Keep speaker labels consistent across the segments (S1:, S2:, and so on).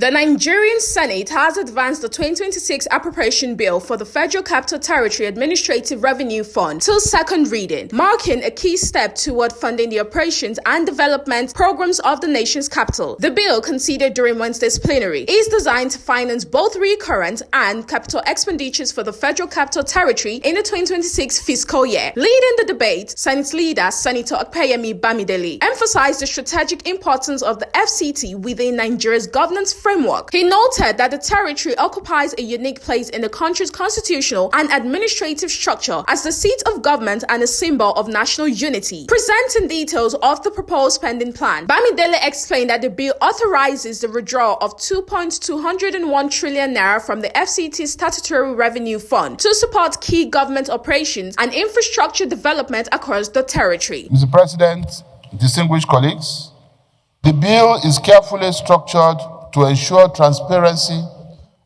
S1: The Nigerian Senate has advanced the 2026 Appropriation Bill for the Federal Capital Territory Administrative Revenue Fund till second reading, marking a key step toward funding the operations and development programs of the nation's capital. The bill, considered during Wednesday's plenary, is designed to finance both recurrent and capital expenditures for the Federal Capital Territory in the 2026 fiscal year. Leading the debate, Senate leader Senator Okpeyemi Bamidele emphasized the strategic importance of the FCT within Nigeria's governance framework. He noted that the territory occupies a unique place in the country's constitutional and administrative structure as the seat of government and a symbol of national unity. Presenting details of the proposed spending plan, Bamidele explained that the bill authorizes the withdrawal of 2.201 trillion naira from the FCT statutory revenue fund to support key government operations and infrastructure development across the territory.
S2: Mr. President, distinguished colleagues, the bill is carefully structured to ensure transparency,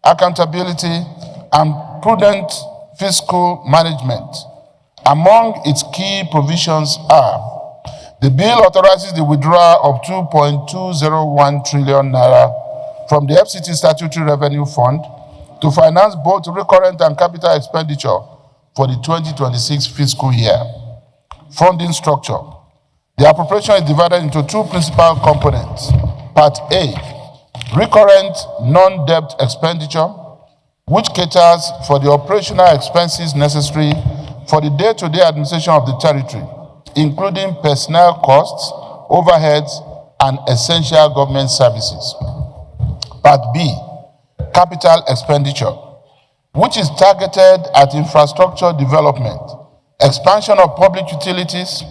S2: accountability, and prudent fiscal management. Among its key provisions are: the bill authorizes the withdrawal of 2.201 trillion naira from the FCT Statutory Revenue Fund to finance both recurrent and capital expenditure for the 2026 fiscal year. Funding structure. The appropriation is divided into two principal components. Part A, recurrent non-debt expenditure, which caters for the operational expenses necessary for the day-to-day administration of the territory, including personnel costs, overheads, and essential government services. Part B, capital expenditure, which is targeted at infrastructure development, expansion of public utilities,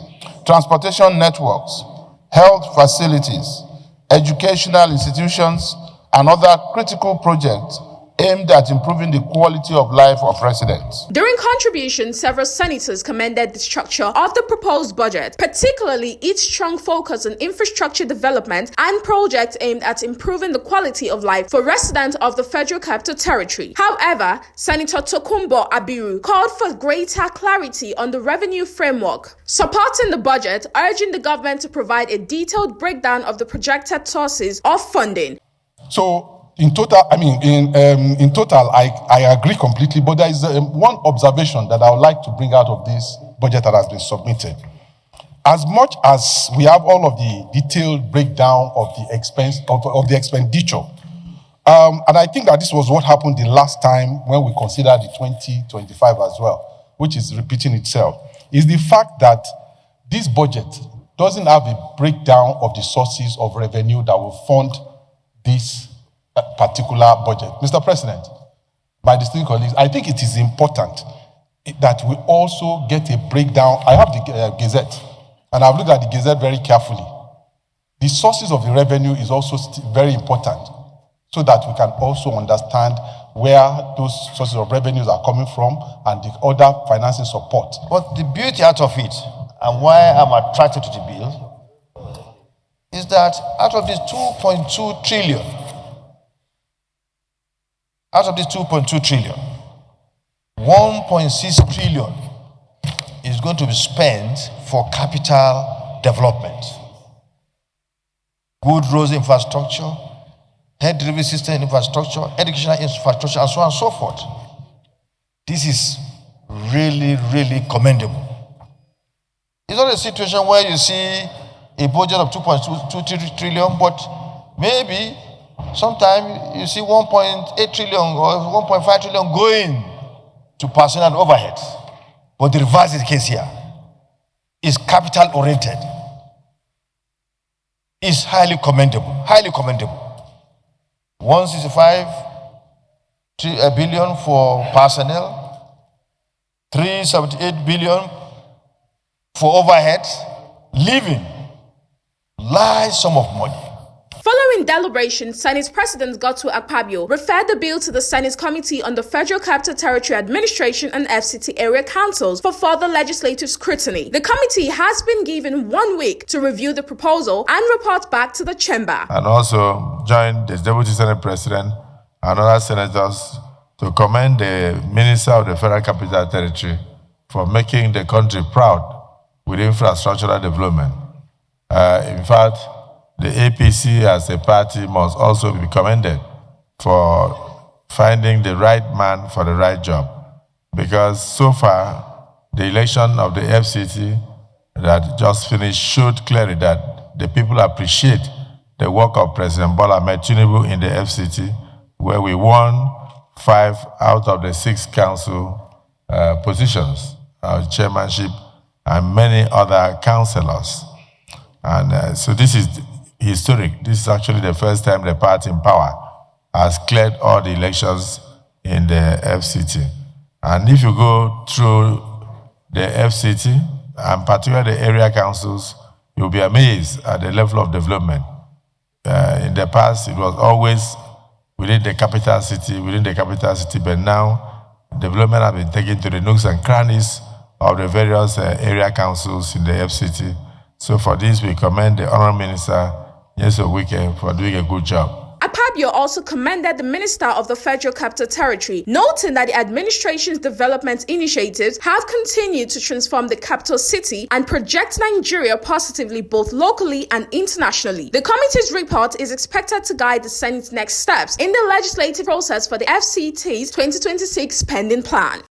S2: transportation networks, health facilities, educational institutions, and other critical projects aimed at improving the quality of life of residents.
S1: During contributions, several senators commended the structure of the proposed budget, particularly its strong focus on infrastructure development and projects aimed at improving the quality of life for residents of the Federal Capital Territory. However, Senator Tokunbo Abiru called for greater clarity on the revenue framework, supporting the budget, urging the government to provide a detailed breakdown of the projected sources of funding.
S3: So, in total, I agree completely, but there is one observation that I would like to bring out of this budget that has been submitted. As much as we have all of the detailed breakdown of the expense of the expenditure, and I think that this was what happened the last time when we considered the 2025 as well, which is repeating itself, is the fact that this budget doesn't have a breakdown of the sources of revenue that will fund this particular budget. Mr. President, my distinguished colleagues, I think it is important that we also get a breakdown. I have the Gazette, and I've looked at the Gazette very carefully. The sources of the revenue is also very important, so that we can also understand where those sources of revenues are coming from and the other financing support.
S4: But the beauty out of it, and why I'm attracted to the bill, is that out of this 2.2 trillion, out of this 2.2 trillion, 1.6 trillion is going to be spent for capital development. Good roads infrastructure, health delivery system infrastructure, educational infrastructure, and so on and so forth. This is really, really commendable. It's not a situation where you see a budget of 2.2 trillion, but maybe sometimes you see 1.8 trillion or 1.5 trillion going to personnel and overhead. But the reverse is the case here. It's capital oriented. It's highly commendable. Highly commendable. 165 billion for personnel, 378 billion for overhead, leaving large sum of money.
S1: Following deliberation, Senate President Godswill Akpabio referred the bill to the Senate Committee on the Federal Capital Territory Administration and FCT Area Councils for further legislative scrutiny. The committee has been given 1 week to review the proposal and report back to the chamber.
S5: And also join the Deputy Senate President and other senators to commend the Minister of the Federal Capital Territory for making the country proud with infrastructural development. In fact, the APC as a party must also be commended for finding the right man for the right job. Because so far, the election of the FCT that just finished showed clearly that the people appreciate the work of President Bola Ahmed Tinubu in the FCT, where we won 5 out of the 6 council positions, chairmanship, and many other councillors. And so this is historic. This is actually the first time the party in power has cleared all the elections in the FCT. And if you go through the FCT, and particularly the area councils, you'll be amazed at the level of development. In the past, it was always within the capital city, but now development has been taken to the nooks and crannies of the various area councils in the FCT. So for this, we commend the Honourable Minister, Nyesom Wike, for doing a good job.
S1: Akpabio also commended the Minister of the Federal Capital Territory, noting that the administration's development initiatives have continued to transform the capital city and project Nigeria positively both locally and internationally. The committee's report is expected to guide the Senate's next steps in the legislative process for the FCT's 2026 spending plan.